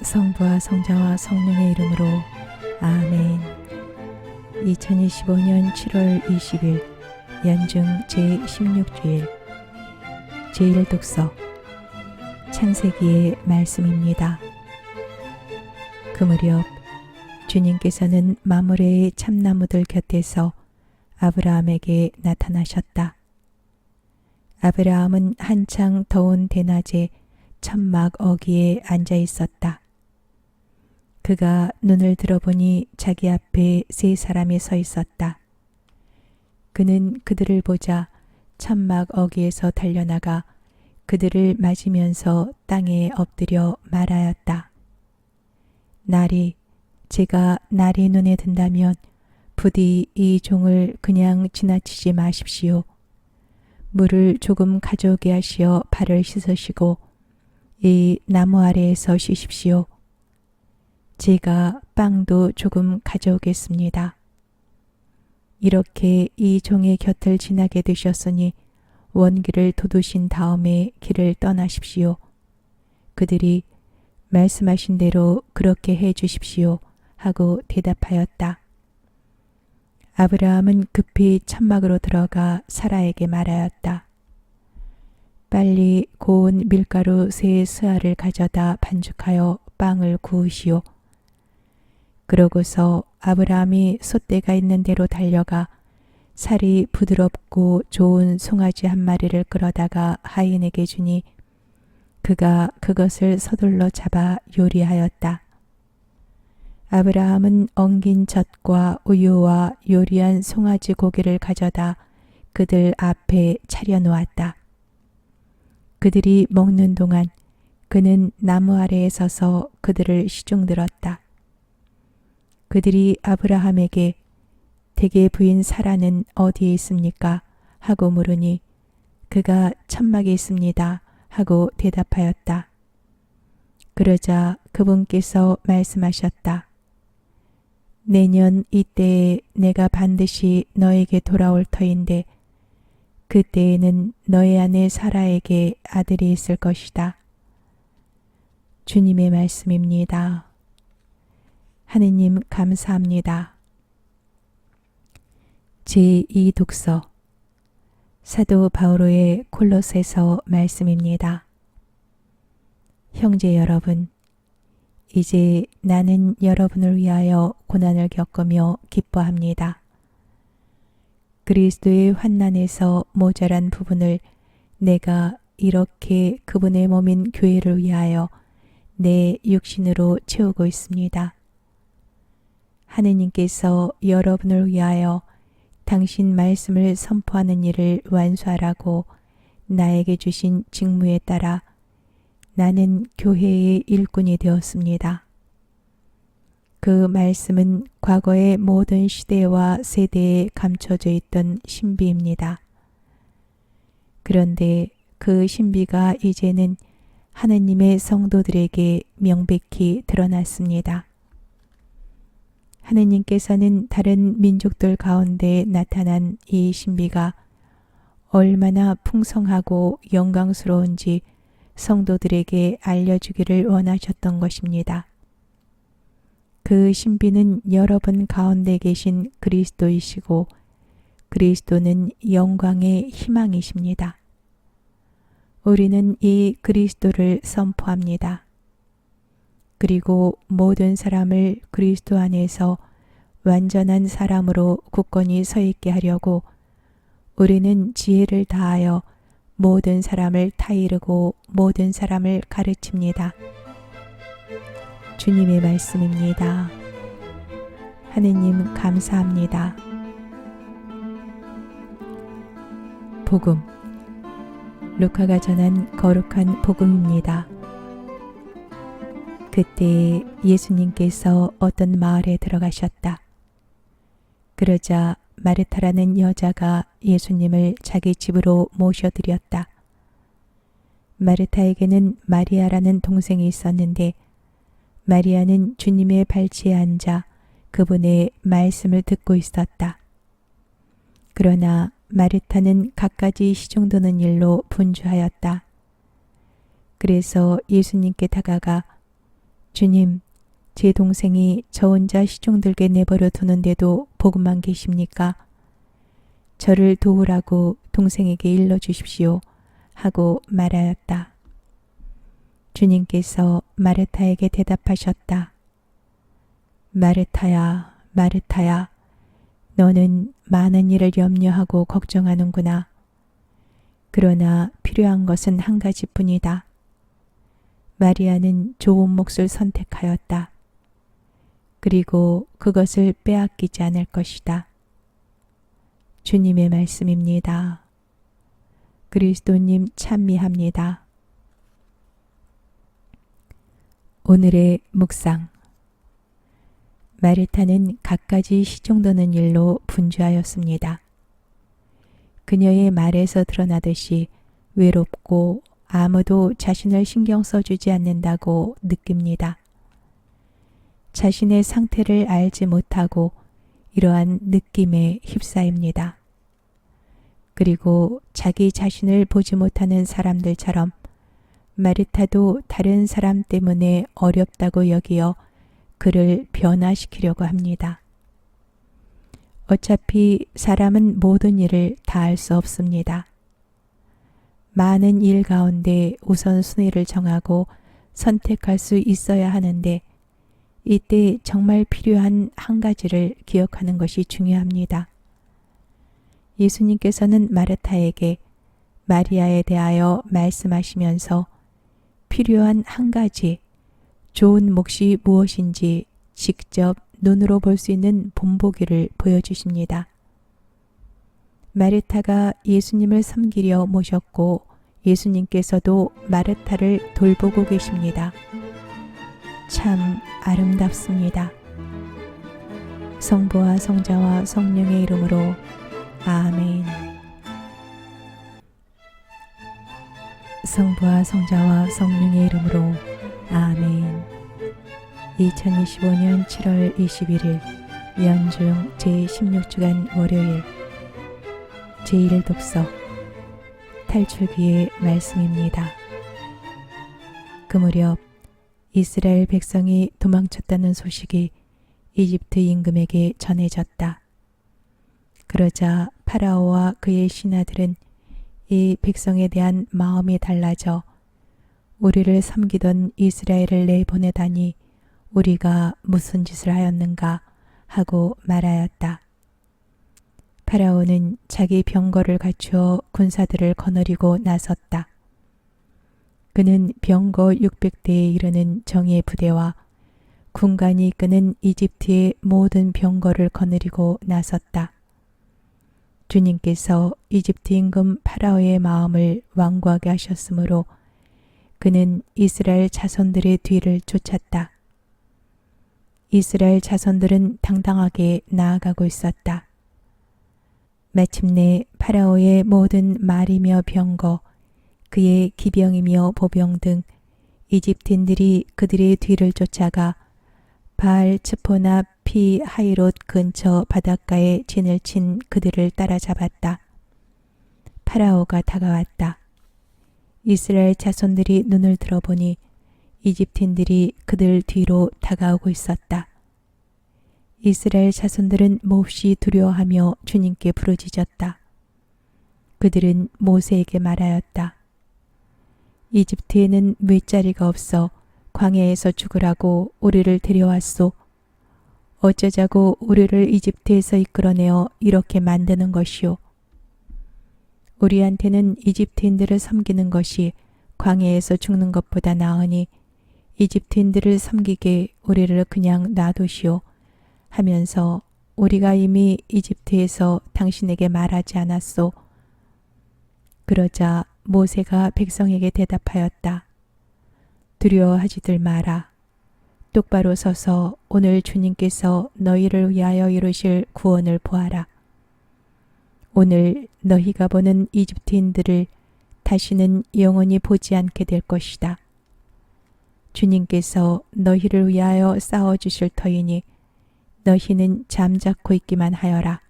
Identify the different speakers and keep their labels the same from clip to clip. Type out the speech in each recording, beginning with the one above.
Speaker 1: 성부와 성자와 성령의 이름으로 아멘. 2025년 7월 20일 연중 제16주일 제1독서 창세기의 말씀입니다. 그 무렵 주님께서는 마므레의 참나무들 곁에서 아브라함에게 나타나셨다. 아브라함은 한창 더운 대낮에 천막 어귀에 앉아 있었다. 그가 눈을 들어보니 자기 앞에 세 사람이 서 있었다. 그는 그들을 보자 천막 어귀에서 달려나가 그들을 맞으면서 땅에 엎드려 말하였다. 나리, 제가 날이 눈에 든다면 부디 이 종을 그냥 지나치지 마십시오. 물을 조금 가져오게 하시어 발을 씻으시고 이 나무 아래에서 쉬십시오. 제가 빵도 조금 가져오겠습니다. 이렇게 이 종의 곁을 지나게 되셨으니 원기를 돋우신 다음에 길을 떠나십시오. 그들이 말씀하신 대로 그렇게 해 주십시오 하고 대답하였다. 아브라함은 급히 천막으로 들어가 사라에게 말하였다. 빨리 고운 밀가루 세 스아를 가져다 반죽하여 빵을 구우시오. 그러고서 아브라함이 솥대가 있는 데로 달려가 살이 부드럽고 좋은 송아지 한 마리를 끌어다가 하인에게 주니 그가 그것을 서둘러 잡아 요리하였다. 아브라함은 엉긴 젖과 우유와 요리한 송아지 고기를 가져다 그들 앞에 차려놓았다. 그들이 먹는 동안 그는 나무 아래에 서서 그들을 시중들었다. 그들이 아브라함에게 대개 부인 사라는 어디에 있습니까? 하고 물으니 그가 천막에 있습니다. 하고 대답하였다. 그러자 그분께서 말씀하셨다. 내년 이때에 내가 반드시 너에게 돌아올 터인데 그때에는 너의 아내 사라에게 아들이 있을 것이다. 주님의 말씀입니다. 하느님 감사합니다. 제2독서 사도 바오로의 콜로새서 말씀입니다. 형제 여러분, 이제 나는 여러분을 위하여 고난을 겪으며 기뻐합니다. 그리스도의 환난에서 모자란 부분을 내가 이렇게 그분의 몸인 교회를 위하여 내 육신으로 채우고 있습니다. 하느님께서 여러분을 위하여 당신 말씀을 선포하는 일을 완수하라고 나에게 주신 직무에 따라 나는 교회의 일꾼이 되었습니다. 그 말씀은 과거의 모든 시대와 세대에 감춰져 있던 신비입니다. 그런데 그 신비가 이제는 하느님의 성도들에게 명백히 드러났습니다. 하느님께서는 다른 민족들 가운데 나타난 이 신비가 얼마나 풍성하고 영광스러운지 성도들에게 알려주기를 원하셨던 것입니다. 그 신비는 여러분 가운데 계신 그리스도이시고 그리스도는 영광의 희망이십니다. 우리는 이 그리스도를 선포합니다. 그리고 모든 사람을 그리스도 안에서 완전한 사람으로 굳건히 서 있게 하려고 우리는 지혜를 다하여 모든 사람을 타이르고 모든 사람을 가르칩니다. 주님의 말씀입니다. 하느님 감사합니다. 복음 루카가 전한 거룩한 복음입니다. 그때 예수님께서 어떤 마을에 들어가셨다. 그러자 마르타라는 여자가 예수님을 자기 집으로 모셔드렸다. 마르타에게는 마리아라는 동생이 있었는데 마리아는 주님의 발치에 앉아 그분의 말씀을 듣고 있었다. 그러나 마르타는 갖가지 시중드는 일로 분주하였다. 그래서 예수님께 다가가 주님, 제 동생이 저 혼자 시종들게 내버려 두는데도 보고만 계십니까? 저를 도우라고 동생에게 일러주십시오. 하고 말하였다. 주님께서 마르타에게 대답하셨다. 마르타야, 마르타야, 너는 많은 일을 염려하고 걱정하는구나. 그러나 필요한 것은 한 가지뿐이다. 마리아는 좋은 몫을 선택하였다. 그리고 그것을 빼앗기지 않을 것이다. 주님의 말씀입니다. 그리스도님 찬미합니다. 오늘의 묵상. 마르타는 갖가지 시종드는 일로 분주하였습니다. 그녀의 말에서 드러나듯이 외롭고 아무도 자신을 신경 써주지 않는다고 느낍니다. 자신의 상태를 알지 못하고 이러한 느낌에 휩싸입니다. 그리고 자기 자신을 보지 못하는 사람들처럼 마르타도 다른 사람 때문에 어렵다고 여기어 그를 변화시키려고 합니다. 어차피 사람은 모든 일을 다 할 수 없습니다. 많은 일 가운데 우선순위를 정하고 선택할 수 있어야 하는데 이때 정말 필요한 한 가지를 기억하는 것이 중요합니다. 예수님께서는 마르타에게 마리아에 대하여 말씀하시면서 필요한 한 가지, 좋은 몫이 무엇인지 직접 눈으로 볼 수 있는 본보기를 보여주십니다. 마르타가 예수님을 섬기려 모셨고 예수님께서도 마르타를 돌보고 계십니다. 참 아름답습니다. 성부와 성자와 성령의 이름으로 아멘. 성부와 성자와 성령의 이름으로 아멘. 2025년 7월 21일 연중 제16주간 월요일 제1독서 탈출기의 말씀입니다. 그 무렵 이스라엘 백성이 도망쳤다는 소식이 이집트 임금에게 전해졌다. 그러자 파라오와 그의 신하들은 이 백성에 대한 마음이 달라져 우리를 섬기던 이스라엘을 내보내다니 우리가 무슨 짓을 하였는가 하고 말하였다. 파라오는 자기 병거를 갖추어 군사들을 거느리고 나섰다. 그는 병거 600대에 이르는 정예 부대와 군관이 이끄는 이집트의 모든 병거를 거느리고 나섰다. 주님께서 이집트 임금 파라오의 마음을 완고하게 하셨으므로 그는 이스라엘 자손들의 뒤를 쫓았다. 이스라엘 자손들은 당당하게 나아가고 있었다. 마침내 파라오의 모든 말이며 병거, 그의 기병이며 보병 등 이집트인들이 그들의 뒤를 쫓아가 바알 츠포나 피 하이롯 근처 바닷가에 진을 친 그들을 따라잡았다. 파라오가 다가왔다. 이스라엘 자손들이 눈을 들어보니 이집트인들이 그들 뒤로 다가오고 있었다. 이스라엘 자손들은 몹시 두려워하며 주님께 부르짖었다. 그들은 모세에게 말하였다. 이집트에는 뛻자리가 없어 광야에서 죽으라고 우리를 데려왔소. 어쩌자고 우리를 이집트에서 이끌어내어 이렇게 만드는 것이오. 우리한테는 이집트인들을 섬기는 것이 광야에서 죽는 것보다 나으니 이집트인들을 섬기게 우리를 그냥 놔두시오 하면서 우리가 이미 이집트에서 당신에게 말하지 않았소. 그러자 모세가 백성에게 대답하였다. 두려워하지들 마라. 똑바로 서서 오늘 주님께서 너희를 위하여 이루실 구원을 보아라. 오늘 너희가 보는 이집트인들을 다시는 영원히 보지 않게 될 것이다. 주님께서 너희를 위하여 싸워주실 터이니 너희는 잠자코 있기만 하여라.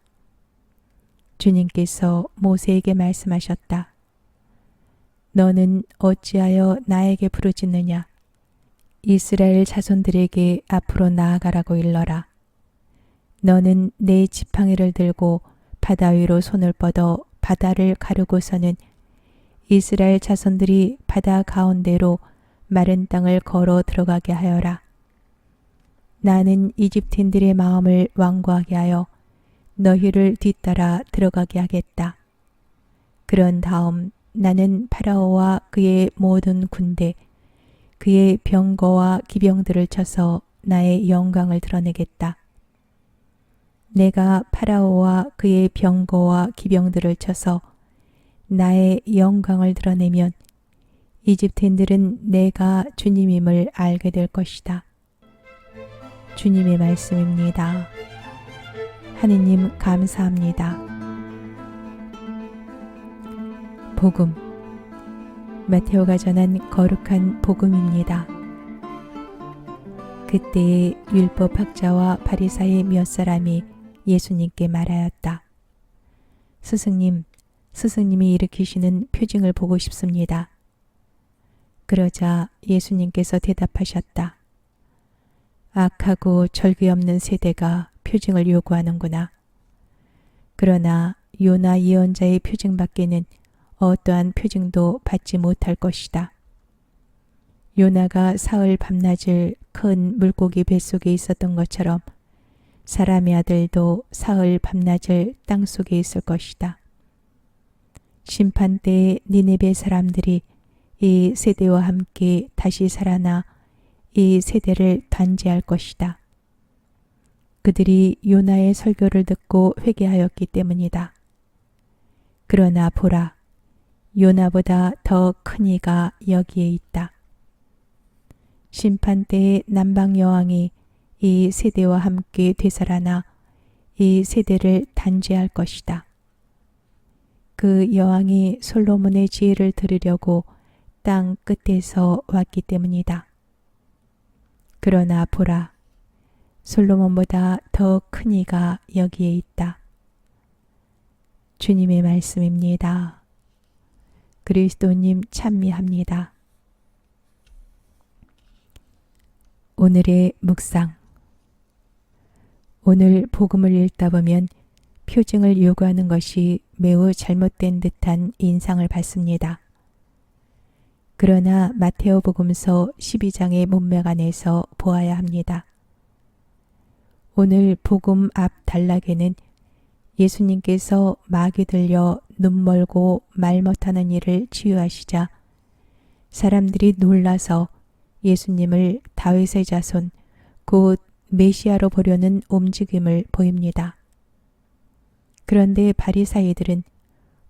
Speaker 1: 주님께서 모세에게 말씀하셨다. 너는 어찌하여 나에게 부르짖느냐? 이스라엘 자손들에게 앞으로 나아가라고 일러라. 너는 내 지팡이를 들고 바다 위로 손을 뻗어 바다를 가르고서는 이스라엘 자손들이 바다 가운데로 마른 땅을 걸어 들어가게 하여라. 나는 이집트인들의 마음을 완고하게 하여 너희를 뒤따라 들어가게 하겠다. 그런 다음 나는 파라오와 그의 모든 군대, 그의 병거와 기병들을 쳐서 나의 영광을 드러내겠다. 내가 파라오와 그의 병거와 기병들을 쳐서 나의 영광을 드러내면 이집트인들은 내가 주님임을 알게 될 것이다. 주님의 말씀입니다. 하느님 감사합니다. 복음, 마테오가 전한 거룩한 복음입니다. 그때에 율법학자와 바리사의 몇 사람이 예수님께 말하였다. 스승님이 일으키시는 표징을 보고 싶습니다. 그러자 예수님께서 대답하셨다. 악하고 절개 없는 세대가 표징을 요구하는구나. 그러나 요나 예언자의 표징밖에는 어떠한 표징도 받지 못할 것이다. 요나가 사흘 밤낮을 큰 물고기 뱃속에 있었던 것처럼 사람의 아들도 사흘 밤낮을 땅속에 있을 것이다. 심판 때에 니네베 사람들이 이 세대와 함께 다시 살아나 이 세대를 단죄할 것이다. 그들이 요나의 설교를 듣고 회개하였기 때문이다. 그러나 보라, 요나보다 더 큰 이가 여기에 있다. 심판 때에 남방 여왕이 이 세대와 함께 되살아나 이 세대를 단죄할 것이다. 그 여왕이 솔로몬의 지혜를 들으려고 땅 끝에서 왔기 때문이다. 그러나 보라, 솔로몬보다 더 큰 이가 여기에 있다. 주님의 말씀입니다. 그리스도님 찬미합니다. 오늘의 묵상. 오늘 복음을 읽다 보면 표징을 요구하는 것이 매우 잘못된 듯한 인상을 받습니다. 그러나 마테오 복음서 12장의 문맥 안에서 보아야 합니다. 오늘 복음 앞 단락에는 예수님께서 마귀 들려 눈 멀고 말 못하는 이를 치유하시자 사람들이 놀라서 예수님을 다윗의 자손, 곧 메시아로 보려는 움직임을 보입니다. 그런데 바리사이들은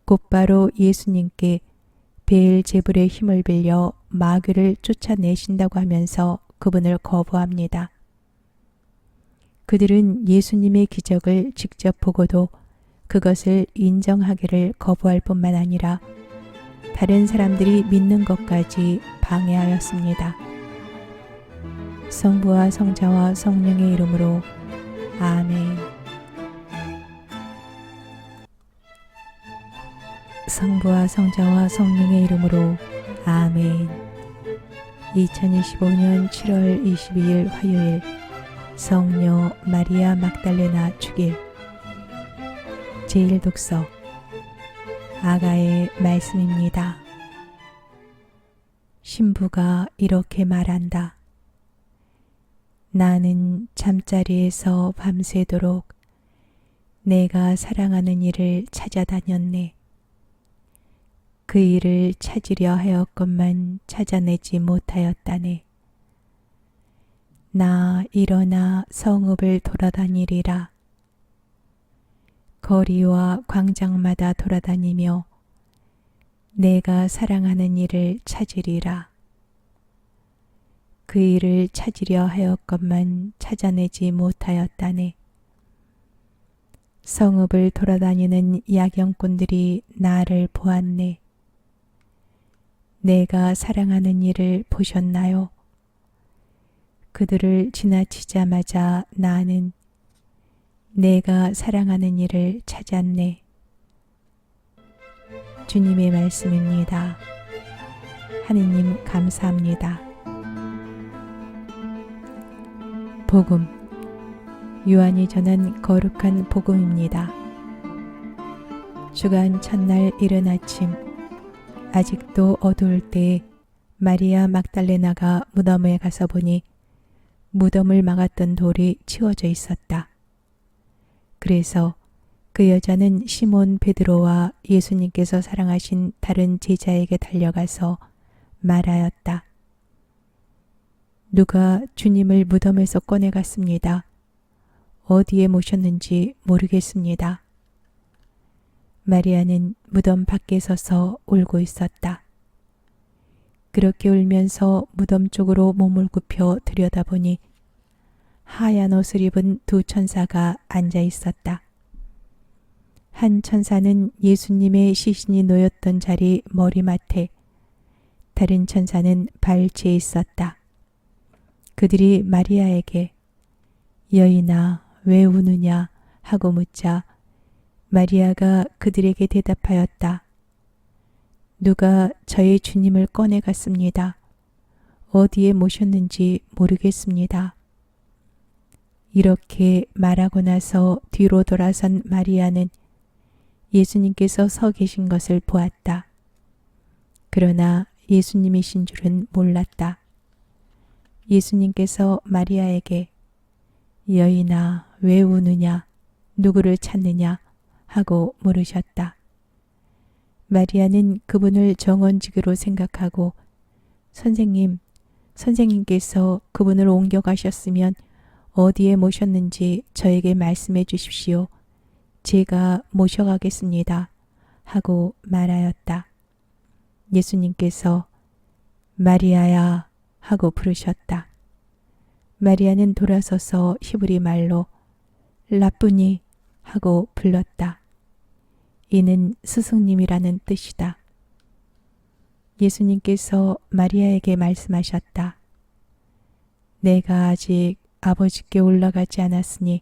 Speaker 1: 곧바로 예수님께 베엘제불의 힘을 빌려 마귀를 쫓아내신다고 하면서 그분을 거부합니다. 그들은 예수님의 기적을 직접 보고도 그것을 인정하기를 거부할 뿐만 아니라 다른 사람들이 믿는 것까지 방해하였습니다. 성부와 성자와 성령의 이름으로 아멘. 성부와 성자와 성령의 이름으로 아멘. 2025년 7월 22일 화요일 성녀 마리아 막달레나 축일. 제1독서 아가의 말씀입니다. 신부가 이렇게 말한다. 나는 잠자리에서 밤새도록 내가 사랑하는 이를 찾아다녔네. 그 일을 찾으려 하였건만 찾아내지 못하였다네. 나 일어나 성읍을 돌아다니리라. 거리와 광장마다 돌아다니며 내가 사랑하는 이를 찾으리라. 그 일을 찾으려 하였건만 찾아내지 못하였다네. 성읍을 돌아다니는 야경꾼들이 나를 보았네. 내가 사랑하는 이를 보셨나요? 그들을 지나치자마자 나는 내가 사랑하는 이를 찾았네. 주님의 말씀입니다. 하느님 감사합니다. 복음, 요한이 전한 거룩한 복음입니다. 주간 첫날 이른 아침, 아직도 어두울 때에 마리아 막달레나가 무덤에 가서 보니 무덤을 막았던 돌이 치워져 있었다. 그래서 그 여자는 시몬 베드로와 예수님께서 사랑하신 다른 제자에게 달려가서 말하였다. 누가 주님을 무덤에서 꺼내갔습니다. 어디에 모셨는지 모르겠습니다. 마리아는 무덤 밖에 서서 울고 있었다. 그렇게 울면서 무덤 쪽으로 몸을 굽혀 들여다보니 하얀 옷을 입은 두 천사가 앉아 있었다. 한 천사는 예수님의 시신이 놓였던 자리 머리맡에, 다른 천사는 발치에 있었다. 그들이 마리아에게 여인아 왜 우느냐 하고 묻자 마리아가 그들에게 대답하였다. 누가 저의 주님을 꺼내갔습니다. 어디에 모셨는지 모르겠습니다. 이렇게 말하고 나서 뒤로 돌아선 마리아는 예수님께서 서 계신 것을 보았다. 그러나 예수님이신 줄은 몰랐다. 예수님께서 마리아에게 여인아 왜 우느냐 누구를 찾느냐 하고 물으셨다. 마리아는 그분을 정언지기로 생각하고 선생님께서 그분을 옮겨가셨으면 어디에 모셨는지 저에게 말씀해 주십시오. 제가 모셔가겠습니다. 하고 말하였다. 예수님께서 마리아야 하고 부르셨다. 마리아는 돌아서서 히브리 말로 라쁘니 하고 불렀다. 이는 스승님이라는 뜻이다. 예수님께서 마리아에게 말씀하셨다. 내가 아직 아버지께 올라가지 않았으니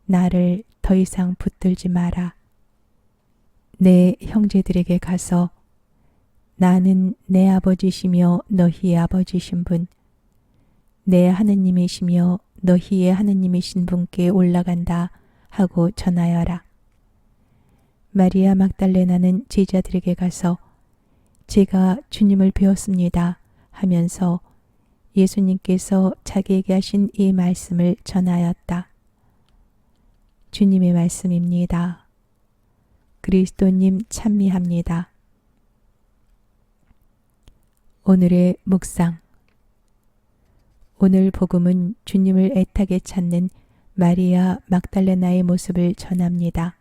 Speaker 1: 나를 더 이상 붙들지 마라. 내 형제들에게 가서 나는 내 아버지시며 너희의 아버지신 분, 내 하느님이시며 너희의 하느님이신 분께 올라간다 하고 전하여라. 마리아 막달레나는 제자들에게 가서 제가 주님을 배웠습니다 하면서 예수님께서 자기에게 하신 이 말씀을 전하였다. 주님의 말씀입니다. 그리스도님 찬미합니다. 오늘의 묵상. 오늘 복음은 주님을 애타게 찾는 마리아 막달레나의 모습을 전합니다.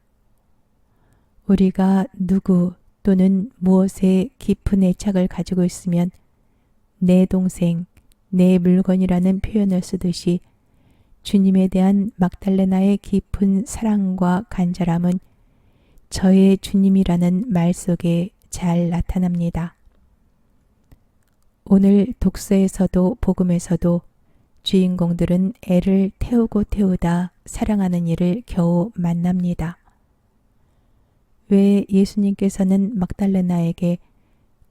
Speaker 1: 우리가 누구 또는 무엇에 깊은 애착을 가지고 있으면 내 동생, 내 물건이라는 표현을 쓰듯이 주님에 대한 막달레나의 깊은 사랑과 간절함은 저의 주님이라는 말 속에 잘 나타납니다. 오늘 독서에서도 복음에서도 주인공들은 애를 태우고 태우다 사랑하는 이를 겨우 만납니다. 왜 예수님께서는 막달레나에게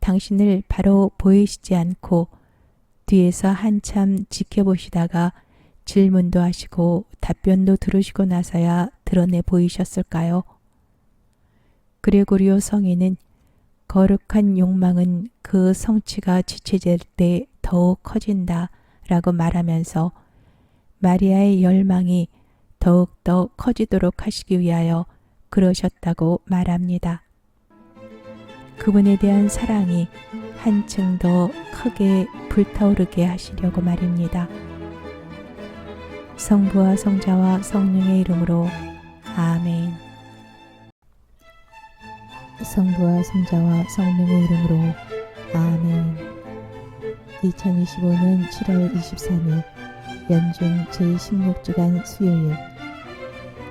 Speaker 1: 당신을 바로 보이시지 않고 뒤에서 한참 지켜보시다가 질문도 하시고 답변도 들으시고 나서야 드러내 보이셨을까요? 그레고리오 성인은 거룩한 욕망은 그 성취가 지체될 때 더욱 커진다 라고 말하면서 마리아의 열망이 더욱더 커지도록 하시기 위하여 그러셨다고 말합니다. 그분에 대한 사랑이 한층 더 크게 불타오르게 하시려고 말입니다. 성부와 성자와 성령의 이름으로 아멘. 성부와 성자와 성령의 이름으로 아멘. 2025년 7월 23일 연중 제16주간 수요일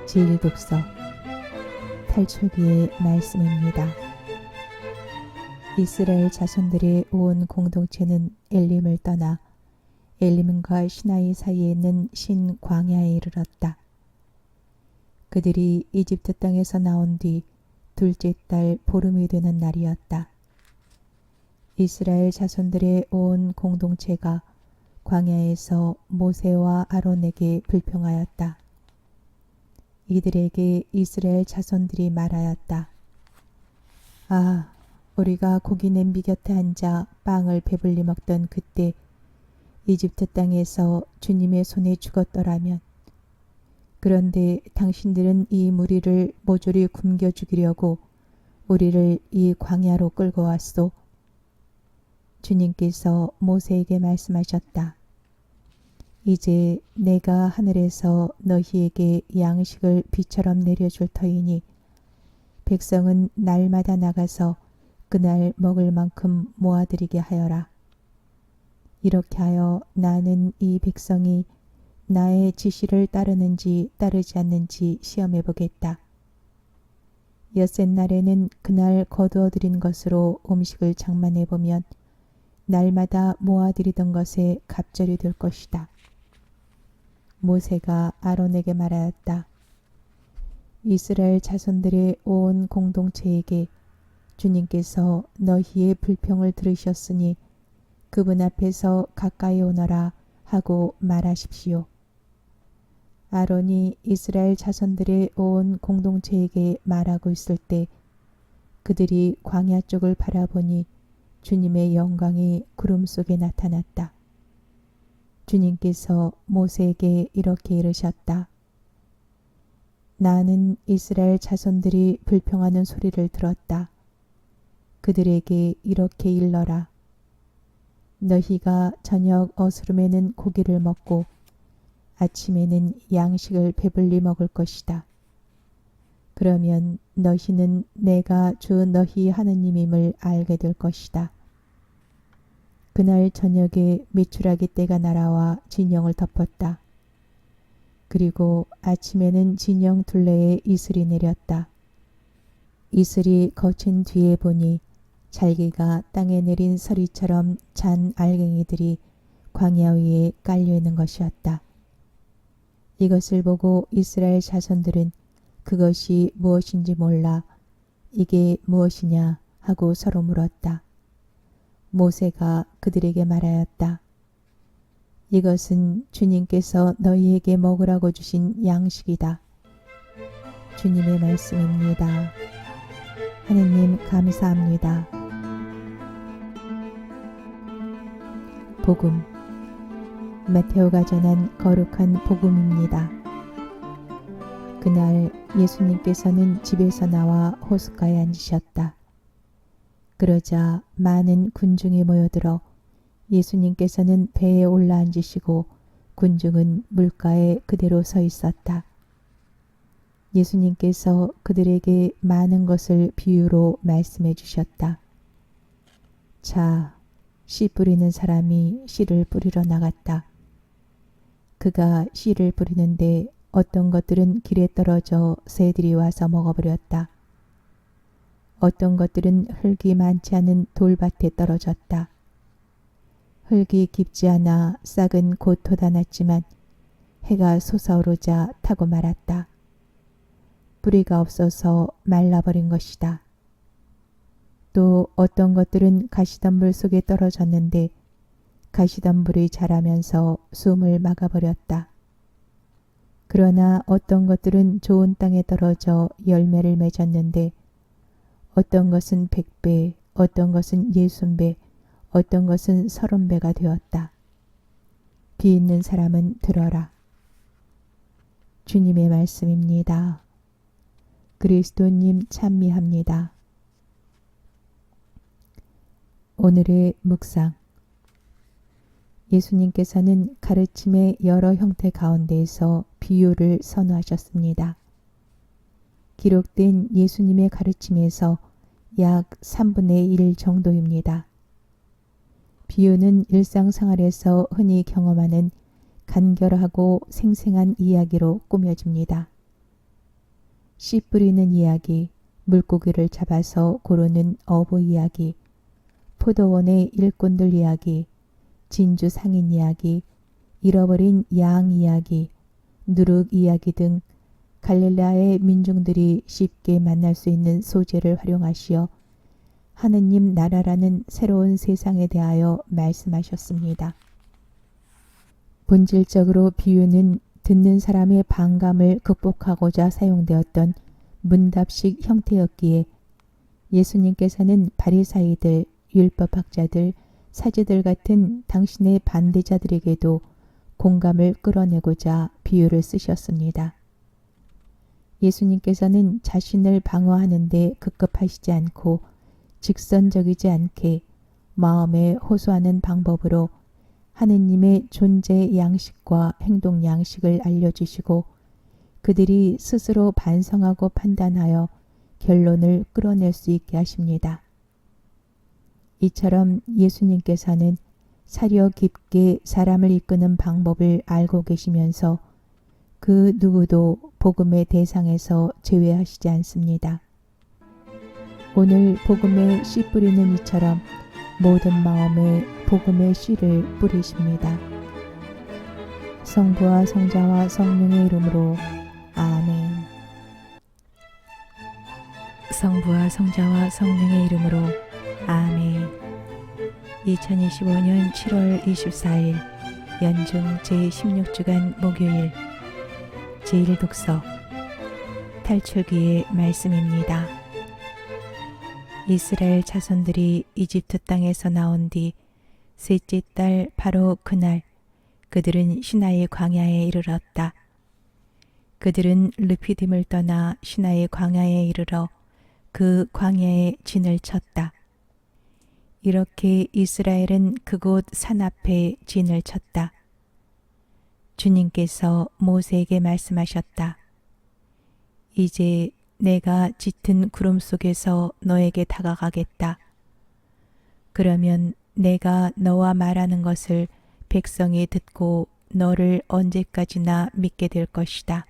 Speaker 1: 제1독서 탈출기의 말씀입니다. 이스라엘 자손들의 온 공동체는 엘림을 떠나 엘림과 시나이 사이에 있는 신 광야에 이르렀다. 그들이 이집트 땅에서 나온 뒤 둘째 달 보름이 되는 날이었다. 이스라엘 자손들의 온 공동체가 광야에서 모세와 아론에게 불평하였다. 이들에게 이스라엘 자손들이 말하였다. 아, 우리가 고기 냄비 곁에 앉아 빵을 배불리 먹던 그때 이집트 땅에서 주님의 손에 죽었더라면, 그런데 당신들은 이 무리를 모조리 굶겨 죽이려고 우리를 이 광야로 끌고 왔소. 주님께서 모세에게 말씀하셨다. 이제 내가 하늘에서 너희에게 양식을 비처럼 내려줄 터이니 백성은 날마다 나가서 그날 먹을 만큼 모아들이게 하여라. 이렇게 하여 나는 이 백성이 나의 지시를 따르는지 따르지 않는지 시험해 보겠다. 엿새 날에는 그날 거두어들인 것으로 음식을 장만해 보면 날마다 모아들이던 것에 갑절이 될 것이다. 모세가 아론에게 말하였다. 이스라엘 자손들의 온 공동체에게 주님께서 너희의 불평을 들으셨으니 그분 앞에서 가까이 오너라 하고 말하십시오. 아론이 이스라엘 자손들의 온 공동체에게 말하고 있을 때 그들이 광야 쪽을 바라보니 주님의 영광이 구름 속에 나타났다. 주님께서 모세에게 이렇게 이르셨다. 나는 이스라엘 자손들이 불평하는 소리를 들었다. 그들에게 이렇게 일러라. 너희가 저녁 어스름에는 고기를 먹고 아침에는 양식을 배불리 먹을 것이다. 그러면 너희는 내가 주 너희 하느님임을 알게 될 것이다. 그날 저녁에 메추라기 떼가 날아와 진영을 덮었다. 그리고 아침에는 진영 둘레에 이슬이 내렸다. 이슬이 거친 뒤에 보니 잘기가 땅에 내린 서리처럼 잔 알갱이들이 광야 위에 깔려 있는 것이었다. 이것을 보고 이스라엘 자손들은 그것이 무엇인지 몰라 이게 무엇이냐 하고 서로 물었다. 모세가 그들에게 말하였다. 이것은 주님께서 너희에게 먹으라고 주신 양식이다. 주님의 말씀입니다. 하느님 감사합니다. 복음 마테오가 전한 거룩한 복음입니다. 그날 예수님께서는 집에서 나와 호숫가에 앉으셨다. 그러자 많은 군중이 모여들어 예수님께서는 배에 올라앉으시고 군중은 물가에 그대로 서 있었다. 예수님께서 그들에게 많은 것을 비유로 말씀해 주셨다. 자, 씨 뿌리는 사람이 씨를 뿌리러 나갔다. 그가 씨를 뿌리는데 어떤 것들은 길에 떨어져 새들이 와서 먹어버렸다. 어떤 것들은 흙이 많지 않은 돌밭에 떨어졌다. 흙이 깊지 않아 싹은 곧 돋아났지만 해가 솟아오르자 타고 말았다. 뿌리가 없어서 말라버린 것이다. 또 어떤 것들은 가시덤불 속에 떨어졌는데 가시덤불이 자라면서 숨을 막아버렸다. 그러나 어떤 것들은 좋은 땅에 떨어져 열매를 맺었는데 어떤 것은 100배, 어떤 것은 60배, 어떤 것은 30배가 되었다. 귀 있는 사람은 들어라. 주님의 말씀입니다. 그리스도님 찬미합니다. 오늘의 묵상. 예수님께서는 가르침의 여러 형태 가운데에서 비유를 선호하셨습니다. 기록된 예수님의 가르침에서 약 3분의 1 정도입니다. 비유는 일상생활에서 흔히 경험하는 간결하고 생생한 이야기로 꾸며집니다. 씨 뿌리는 이야기, 물고기를 잡아서 고르는 어부 이야기, 포도원의 일꾼들 이야기, 진주 상인 이야기, 잃어버린 양 이야기, 누룩 이야기 등 갈릴레아의 민중들이 쉽게 만날 수 있는 소재를 활용하시어 하느님 나라라는 새로운 세상에 대하여 말씀하셨습니다. 본질적으로 비유는 듣는 사람의 반감을 극복하고자 사용되었던 문답식 형태였기에 예수님께서는 바리사이들, 율법학자들, 사제들 같은 당신의 반대자들에게도 공감을 끌어내고자 비유를 쓰셨습니다. 예수님께서는 자신을 방어하는 데 급급하시지 않고 직선적이지 않게 마음에 호소하는 방법으로 하느님의 존재 양식과 행동 양식을 알려주시고 그들이 스스로 반성하고 판단하여 결론을 끌어낼 수 있게 하십니다. 이처럼 예수님께서는 사려 깊게 사람을 이끄는 방법을 알고 계시면서 그 누구도 복음의 대상에서 제외하시지 않습니다. 오늘 복음의 씨 뿌리는 이처럼 모든 마음에 복음의 씨를 뿌리십니다. 성부와 성자와 성령의 이름으로 아멘. 성부와 성자와 성령의 이름으로 아멘. 2025년 7월 24일 연중 제16주간 목요일 제1독서 탈출기의 말씀입니다. 이스라엘 자손들이 이집트 땅에서 나온 뒤 셋째 달 바로 그날 그들은 시나이 광야에 이르렀다. 그들은 르피딤을 떠나 시나이 광야에 이르러 그 광야에 진을 쳤다. 이렇게 이스라엘은 그곳 산 앞에 진을 쳤다. 주님께서 모세에게 말씀하셨다. 이제 내가 짙은 구름 속에서 너에게 다가가겠다. 그러면 내가 너와 말하는 것을 백성이 듣고 너를 언제까지나 믿게 될 것이다.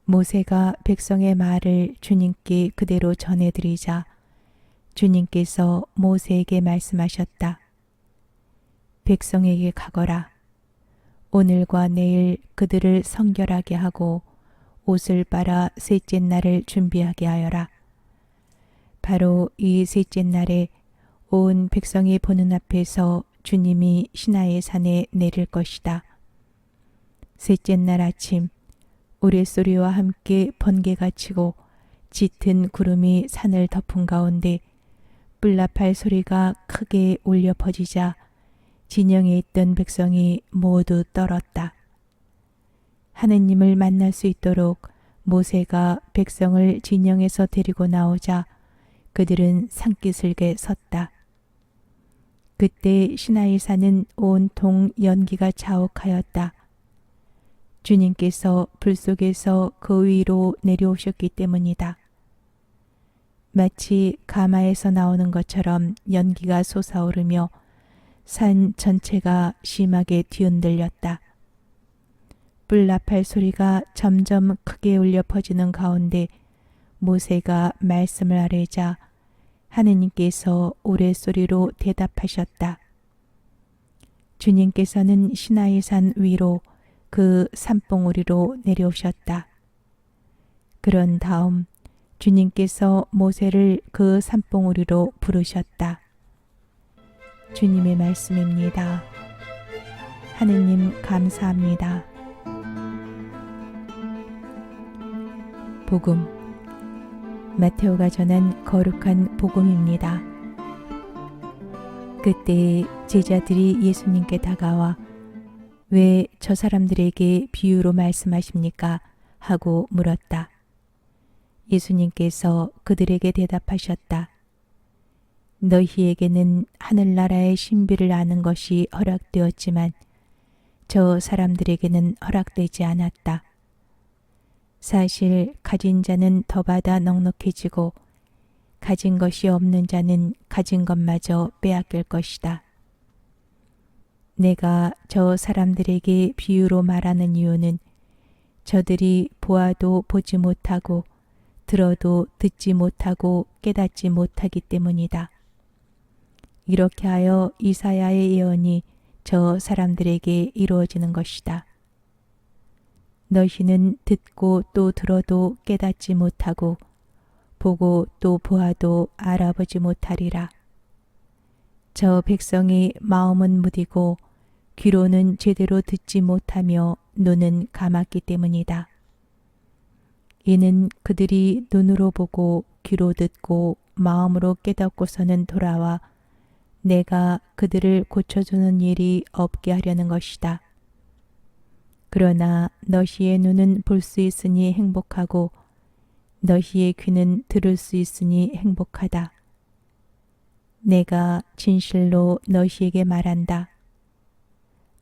Speaker 1: 모세가 백성의 말을 주님께 그대로 전해드리자 주님께서 모세에게 말씀하셨다. 백성에게 가거라. 오늘과 내일 그들을 성결하게 하고 옷을 빨아 셋째 날을 준비하게 하여라. 바로 이 셋째 날에 온 백성이 보는 앞에서 주님이 시나이 산에 내릴 것이다. 셋째 날 아침 우레소리와 함께 번개가 치고 짙은 구름이 산을 덮은 가운데 뿔나팔 소리가 크게 울려 퍼지자 진영에 있던 백성이 모두 떨었다. 하느님을 만날 수 있도록 모세가 백성을 진영에서 데리고 나오자 그들은 산기슭에 섰다. 그때 시나이 산은 온통 연기가 자욱하였다. 주님께서 불 속에서 그 위로 내려오셨기 때문이다. 마치 가마에서 나오는 것처럼 연기가 솟아오르며 산 전체가 심하게 뒤흔들렸다. 뿔나팔 소리가 점점 크게 울려 퍼지는 가운데 모세가 말씀을 아뢰자 하느님께서 우레소리로 대답하셨다. 주님께서는 시나이 산 위로 그 산봉우리로 내려오셨다. 그런 다음 주님께서 모세를 그 산봉우리로 부르셨다. 주님의 말씀입니다. 하느님 감사합니다. 복음 마테오가 전한 거룩한 복음입니다. 그때 제자들이 예수님께 다가와 왜 저 사람들에게 비유로 말씀하십니까? 하고 물었다. 예수님께서 그들에게 대답하셨다. 너희에게는 하늘나라의 신비를 아는 것이 허락되었지만 저 사람들에게는 허락되지 않았다. 사실 가진 자는 더 받아 넉넉해지고 가진 것이 없는 자는 가진 것마저 빼앗길 것이다. 내가 저 사람들에게 비유로 말하는 이유는 저들이 보아도 보지 못하고 들어도 듣지 못하고 깨닫지 못하기 때문이다. 이렇게 하여 이사야의 예언이 저 사람들에게 이루어지는 것이다. 너희는 듣고 또 들어도 깨닫지 못하고 보고 또 보아도 알아보지 못하리라. 저 백성이 마음은 무디고 귀로는 제대로 듣지 못하며 눈은 감았기 때문이다. 이는 그들이 눈으로 보고 귀로 듣고 마음으로 깨닫고서는 돌아와 내가 그들을 고쳐주는 일이 없게 하려는 것이다. 그러나 너희의 눈은 볼 수 있으니 행복하고 너희의 귀는 들을 수 있으니 행복하다. 내가 진실로 너희에게 말한다.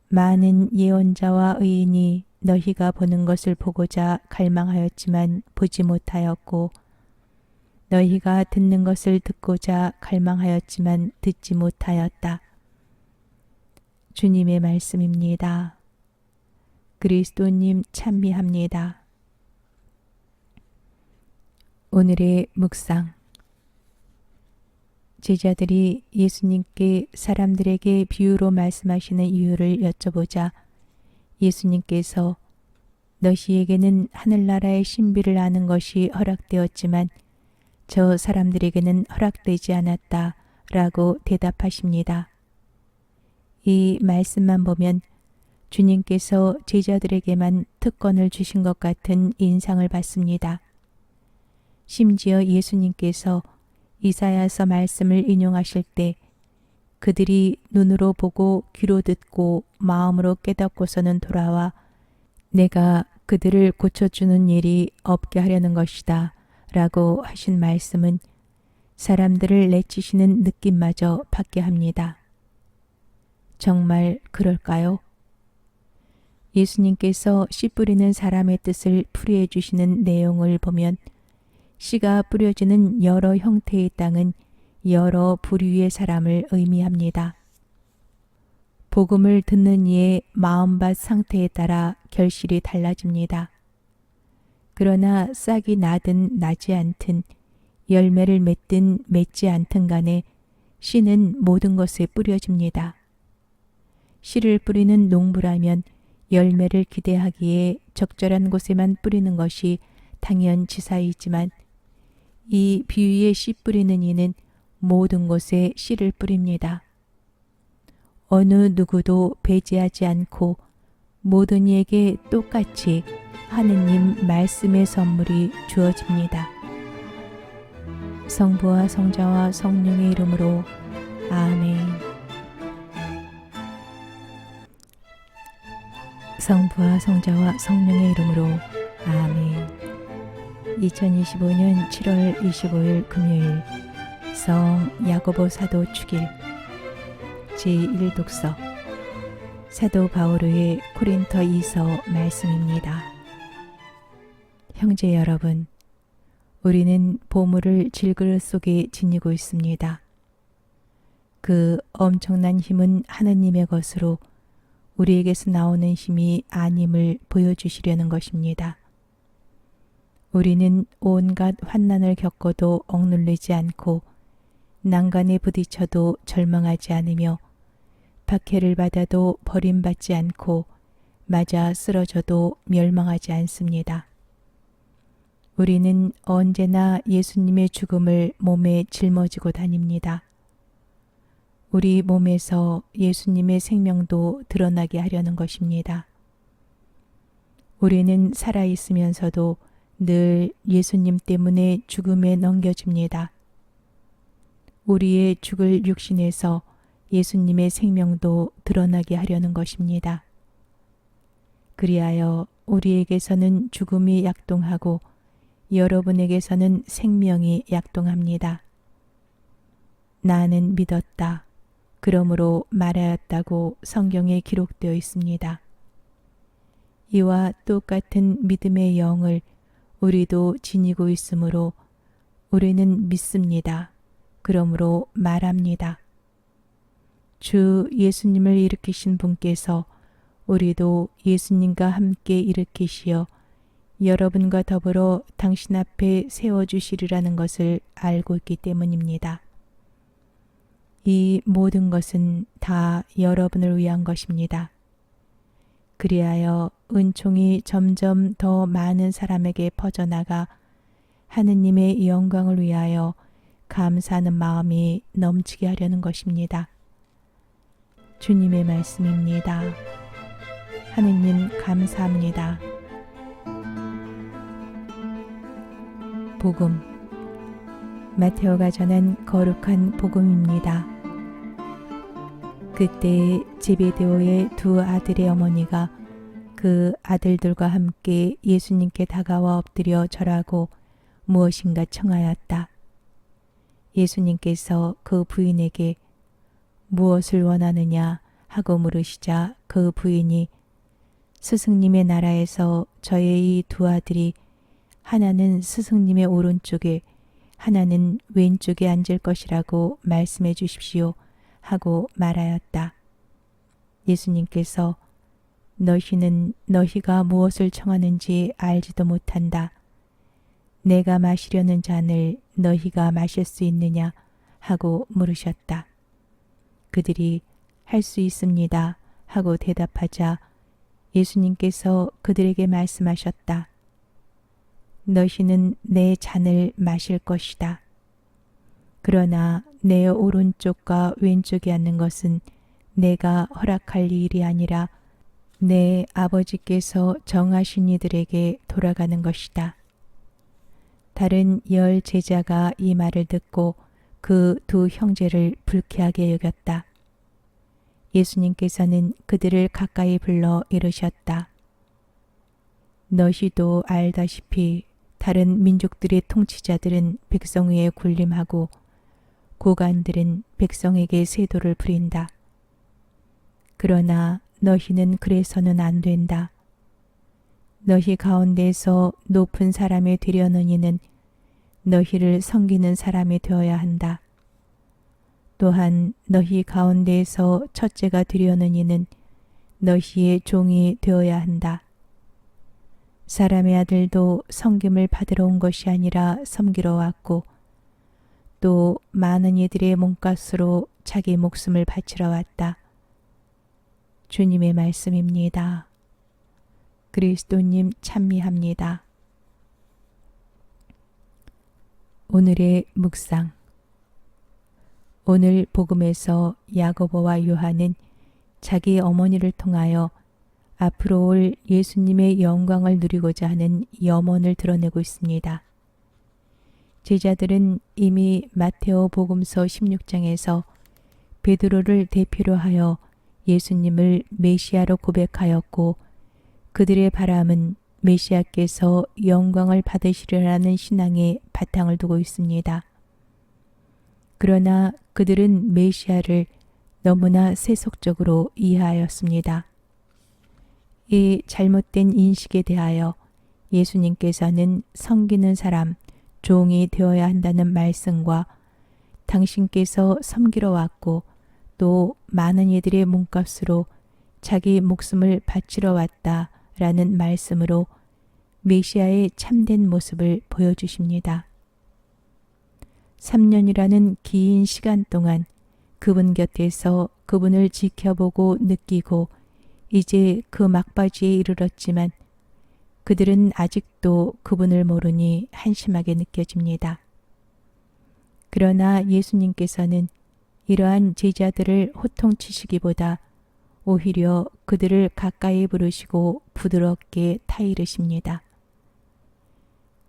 Speaker 1: 많은 예언자와 의인이 너희가 보는 것을 보고자 갈망하였지만 보지 못하였고 너희가 듣는 것을 듣고자 갈망하였지만 듣지 못하였다. 주님의 말씀입니다. 그리스도님 찬미합니다. 오늘의 묵상. 제자들이 예수님께 사람들에게 비유로 말씀하시는 이유를 여쭤보자 예수님께서 너희에게는 하늘나라의 신비를 아는 것이 허락되었지만 저 사람들에게는 허락되지 않았다 라고 대답하십니다. 이 말씀만 보면 주님께서 제자들에게만 특권을 주신 것 같은 인상을 받습니다. 심지어 예수님께서 이사야서 말씀을 인용하실 때 그들이 눈으로 보고 귀로 듣고 마음으로 깨닫고서는 돌아와 내가 그들을 고쳐주는 일이 없게 하려는 것이다 라고 하신 말씀은 사람들을 내치시는 느낌마저 받게 합니다. 정말 그럴까요? 예수님께서 씨 뿌리는 사람의 뜻을 풀이해 주시는 내용을 보면 씨가 뿌려지는 여러 형태의 땅은 여러 부류의 사람을 의미합니다. 복음을 듣는 이의 마음밭 상태에 따라 결실이 달라집니다. 그러나 싹이 나든 나지 않든 열매를 맺든 맺지 않든 간에 씨는 모든 것에 뿌려집니다. 씨를 뿌리는 농부라면 열매를 기대하기에 적절한 곳에만 뿌리는 것이 당연지사이지만 이 비유의 씨 뿌리는 이는 모든 곳에 씨를 뿌립니다. 어느 누구도 배제하지 않고 모든 이에게 똑같이 하느님 말씀의 선물이 주어집니다. 성부와 성자와 성령의 이름으로 아멘. 성부와 성자와 성령의 이름으로 아멘. 2025년 7월 25일 금요일 성 야고보 사도 축일 제1독서 사도 바오로의 코린토 2서 말씀입니다. 형제 여러분, 우리는 보물을 질그릇 속에 지니고 있습니다. 그 엄청난 힘은 하느님의 것으로 우리에게서 나오는 힘이 아님을 보여주시려는 것입니다. 우리는 온갖 환난을 겪어도 억눌리지 않고 난간에 부딪혀도 절망하지 않으며 박해를 받아도 버림받지 않고 맞아 쓰러져도 멸망하지 않습니다. 우리는 언제나 예수님의 죽음을 몸에 짊어지고 다닙니다. 우리 몸에서 예수님의 생명도 드러나게 하려는 것입니다. 우리는 살아있으면서도 늘 예수님 때문에 죽음에 넘겨집니다. 우리의 죽을 육신에서 예수님의 생명도 드러나게 하려는 것입니다. 그리하여 우리에게서는 죽음이 약동하고 여러분에게서는 생명이 약동합니다. 나는 믿었다. 그러므로 말하였다고 성경에 기록되어 있습니다. 이와 똑같은 믿음의 영을 우리도 지니고 있으므로 우리는 믿습니다. 그러므로 말합니다. 주 예수님을 일으키신 분께서 우리도 예수님과 함께 일으키시어 여러분과 더불어 당신 앞에 세워주시리라는 것을 알고 있기 때문입니다. 이 모든 것은 다 여러분을 위한 것입니다. 그리하여 은총이 점점 더 많은 사람에게 퍼져나가 하느님의 영광을 위하여 감사하는 마음이 넘치게 하려는 것입니다. 주님의 말씀입니다. 하느님 감사합니다. 복음. 마테오가 전한 거룩한 복음입니다. 그때 제베데오의 두 아들의 어머니가 그 아들들과 함께 예수님께 다가와 엎드려 절하고 무엇인가 청하였다. 예수님께서 그 부인에게 무엇을 원하느냐 하고 물으시자 그 부인이 스승님의 나라에서 저의 이 두 아들이 하나는 스승님의 오른쪽에 하나는 왼쪽에 앉을 것이라고 말씀해 주십시오 하고 말하였다. 예수님께서 너희는 너희가 무엇을 청하는지 알지도 못한다. 내가 마시려는 잔을 너희가 마실 수 있느냐 하고 물으셨다. 그들이 할 수 있습니다 하고 대답하자 예수님께서 그들에게 말씀하셨다. 너희는 내 잔을 마실 것이다. 그러나 내 오른쪽과 왼쪽에 앉는 것은 내가 허락할 일이 아니라 내 아버지께서 정하신 이들에게 돌아가는 것이다. 다른 10 제자가 이 말을 듣고 그 두 형제를 불쾌하게 여겼다. 예수님께서는 그들을 가까이 불러 이르셨다. 너희도 알다시피 다른 민족들의 통치자들은 백성 위에 군림하고 고관들은 백성에게 세도를 부린다. 그러나 너희는 그래서는 안 된다. 너희 가운데서 높은 사람이 되려는 이는 너희를 섬기는 사람이 되어야 한다. 또한 너희 가운데에서 첫째가 되려는 이는 너희의 종이 되어야 한다. 사람의 아들도 섬김을 받으러 온 것이 아니라 섬기러 왔고 또 많은 이들의 몸값으로 자기 목숨을 바치러 왔다. 주님의 말씀입니다. 그리스도님 찬미합니다. 오늘의 묵상. 오늘 복음에서 야고보와 요한은 자기 어머니를 통하여 앞으로 올 예수님의 영광을 누리고자 하는 염원을 드러내고 있습니다. 제자들은 이미 마테오 복음서 16장에서 베드로를 대표로 하여 예수님을 메시아로 고백하였고 그들의 바람은 메시아께서 영광을 받으시리라는 신앙에 바탕을 두고 있습니다. 그러나 그들은 메시아를 너무나 세속적으로 이해하였습니다. 이 잘못된 인식에 대하여 예수님께서는 섬기는 사람, 종이 되어야 한다는 말씀과 당신께서 섬기러 왔고 또 많은 이들의 몸값으로 자기 목숨을 바치러 왔다라는 말씀으로 메시아의 참된 모습을 보여주십니다. 3년이라는 긴 시간 동안 그분 곁에서 그분을 지켜보고 느끼고 이제 그 막바지에 이르렀지만 그들은 아직도 그분을 모르니 한심하게 느껴집니다. 그러나 예수님께서는 이러한 제자들을 호통치시기보다 오히려 그들을 가까이 부르시고 부드럽게 타이르십니다.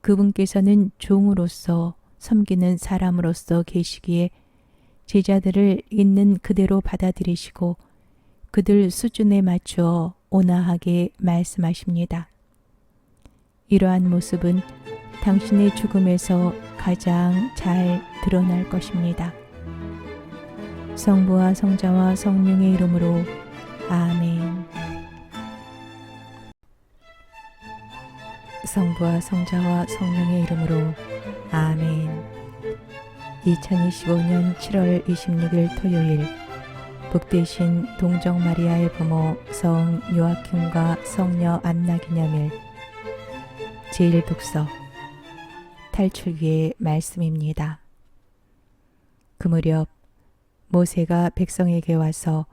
Speaker 1: 그분께서는 종으로서 섬기는 사람으로서 계시기에 제자들을 있는 그대로 받아들이시고 그들 수준에 맞추어 온화하게 말씀하십니다. 이러한 모습은 당신의 죽음에서 가장 잘 드러날 것입니다. 성부와 성자와 성령의 이름으로 아멘. 성부와 성자와 성령의 이름으로 아멘. 2025년 7월 26일 토요일 복되신 동정 마리아의 부모 성 요아킴과 성녀 안나 기념일 제1독서 탈출기의 말씀입니다. 그 무렵 모세가 백성에게 와서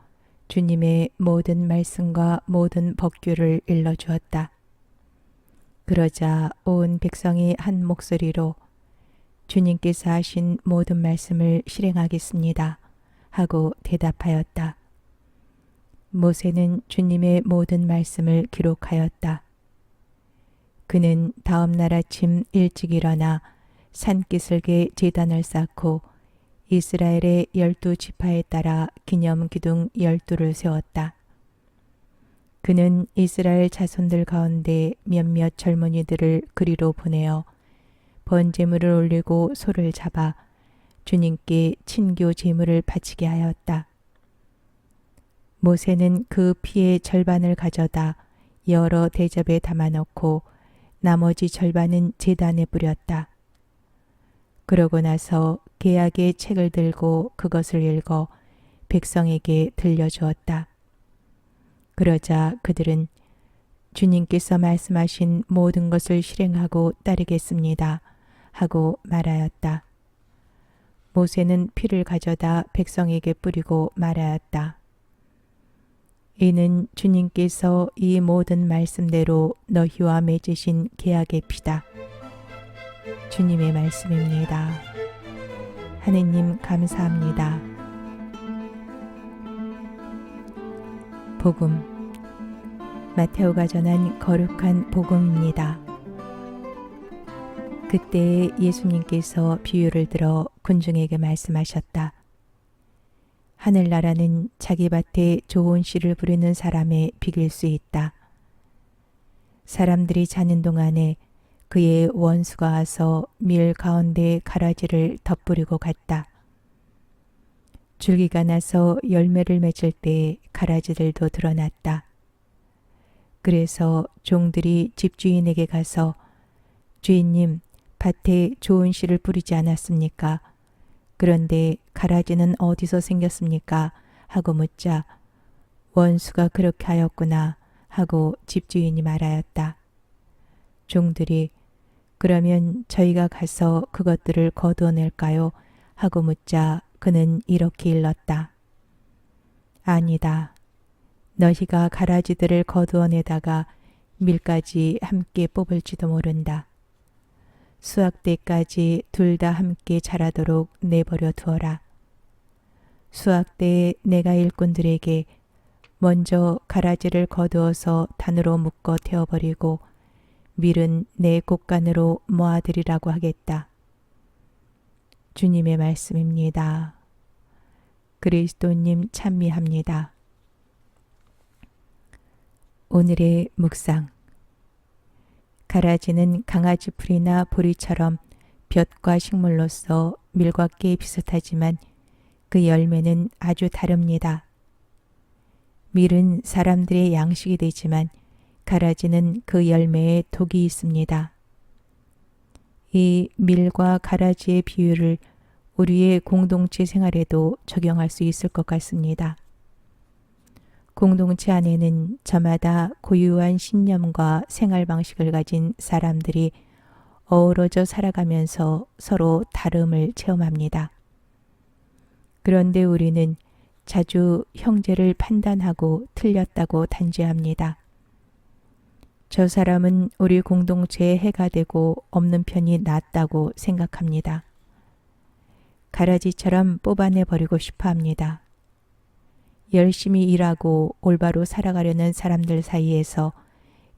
Speaker 1: 주님의 모든 말씀과 모든 법규를 일러주었다. 그러자 온 백성이 한 목소리로 주님께서 하신 모든 말씀을 실행하겠습니다 하고 대답하였다. 모세는 주님의 모든 말씀을 기록하였다. 그는 다음 날 아침 일찍 일어나 산기슭에 제단을 쌓고 이스라엘의 12지파에 따라 기념 기둥 12를 세웠다. 그는 이스라엘 자손들 가운데 몇몇 젊은이들을 그리로 보내어 번제물을 올리고 소를 잡아 주님께 친교 제물을 바치게 하였다. 모세는 그 피의 절반을 가져다 여러 대접에 담아넣고 나머지 절반은 제단에 뿌렸다. 그러고 나서 계약의 책을 들고 그것을 읽어 백성에게 들려주었다. 그러자 그들은 주님께서 말씀하신 모든 것을 실행하고 따르겠습니다 하고 말하였다. 모세는 피를 가져다 백성에게 뿌리고 말하였다. 이는 주님께서 이 모든 말씀대로 너희와 맺으신 계약의 피다. 주님의 말씀입니다. 하느님 감사합니다. 복음 마테오가 전한 거룩한 복음입니다. 그때 예수님께서 비유를 들어 군중에게 말씀하셨다. 하늘나라는 자기 밭에 좋은 씨를 부리는 사람에 비길 수 있다. 사람들이 자는 동안에 그의 원수가 와서 밀 가운데 가라지를 덧뿌리고 갔다. 줄기가 나서 열매를 맺을 때 가라지들도 드러났다. 그래서 종들이 집주인에게 가서 주인님, 밭에 좋은 씨를 뿌리지 않았습니까? 그런데 가라지는 어디서 생겼습니까? 하고 묻자 원수가 그렇게 하였구나 하고 집주인이 말하였다. 종들이 그러면 저희가 가서 그것들을 거두어낼까요? 하고 묻자 그는 이렇게 일렀다. 아니다. 너희가 가라지들을 거두어내다가 밀까지 함께 뽑을지도 모른다. 수확 때까지 둘 다 함께 자라도록 내버려 두어라. 수확 때에 내가 일꾼들에게 먼저 가라지를 거두어서 단으로 묶어 태워버리고 밀은 내 곡간으로 모아들이라고 하겠다. 주님의 말씀입니다. 그리스도님 찬미합니다. 오늘의 묵상. 가라지는 강아지 풀이나 보리처럼 볕과 식물로서 밀과께 비슷하지만 그 열매는 아주 다릅니다. 밀은 사람들의 양식이 되지만 가라지는 그 열매에 독이 있습니다. 이 밀과 가라지의 비유를 우리의 공동체 생활에도 적용할 수 있을 것 같습니다. 공동체 안에는 저마다 고유한 신념과 생활 방식을 가진 사람들이 어우러져 살아가면서 서로 다름을 체험합니다. 그런데 우리는 자주 형제를 판단하고 틀렸다고 단죄합니다. 저 사람은 우리 공동체에 해가 되고 없는 편이 낫다고 생각합니다. 가라지처럼 뽑아내버리고 싶어 합니다. 열심히 일하고 올바로 살아가려는 사람들 사이에서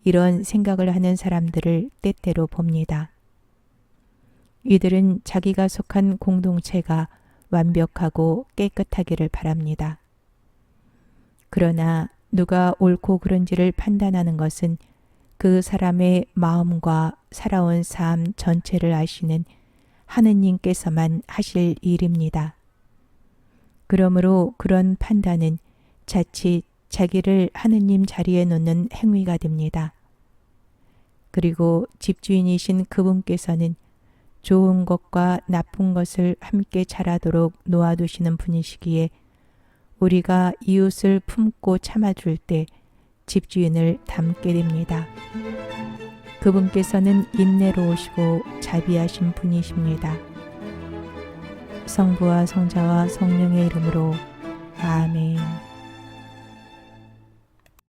Speaker 1: 이런 생각을 하는 사람들을 때때로 봅니다. 이들은 자기가 속한 공동체가 완벽하고 깨끗하기를 바랍니다. 그러나 누가 옳고 그른지를 판단하는 것은 그 사람의 마음과 살아온 삶 전체를 아시는 하느님께서만 하실 일입니다. 그러므로 그런 판단은 자칫 자기를 하느님 자리에 놓는 행위가 됩니다. 그리고 집주인이신 그분께서는 좋은 것과 나쁜 것을 함께 자라도록 놓아두시는 분이시기에 우리가 이웃을 품고 참아줄 때 집주인을 닮게 됩니다. 그분께서는 인내로우시고 자비하신 분이십니다. 성부와 성자와 성령의 이름으로 아멘.